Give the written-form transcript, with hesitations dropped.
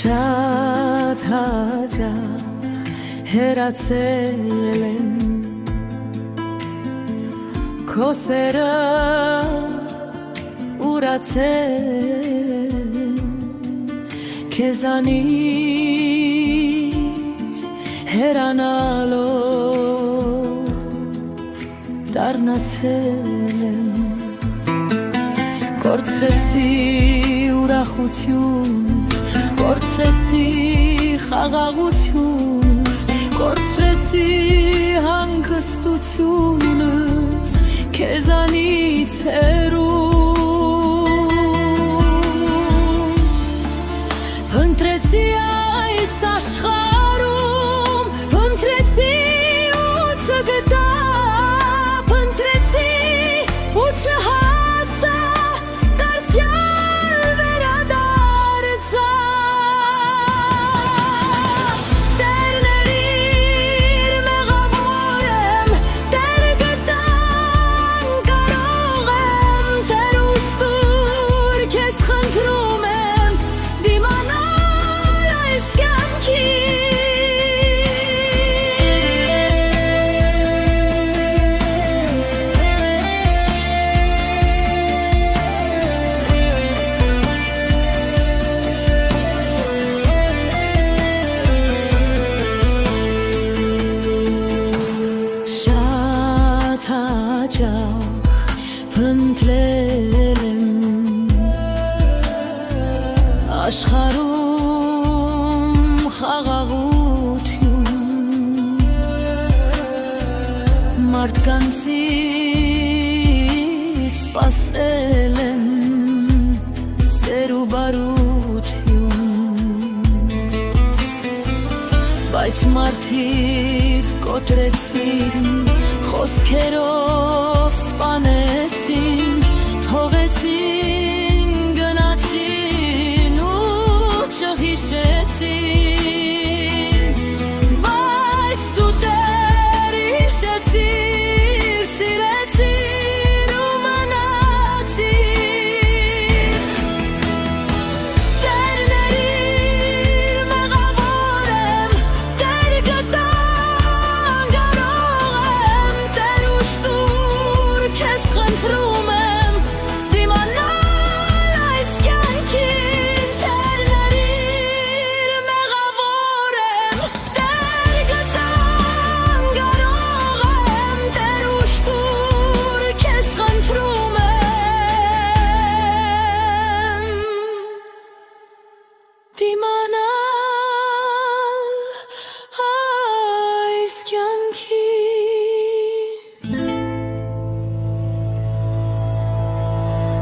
Շատ հաճախ հեռացել եմ քո սերը ուրացել քեզանից հեռանալով դառնացել եմ կորցրեցի ուրախությունս կորցրեցի խաղաղությունս կորցրեցի հանգստությունս քեզանից հեռու փնտրեցի այս աշխարհում փնտրեցի ու չգտա փնտրեցի ու չհասա դարձյալ վերադարձա Տերներ մեղավոր եմ Տեր գտան կարող եմ Տեր ուստուր քեզ խնդրում եմ դիմանալ այս Շատ հաճախ փնտրել եմ աշխարհում խաղաղություն մարդկանցից սպասել եմ սեր ու բարություն բայց մարդիկ կոտրեցին խոսքերով սպանեցին թողեցին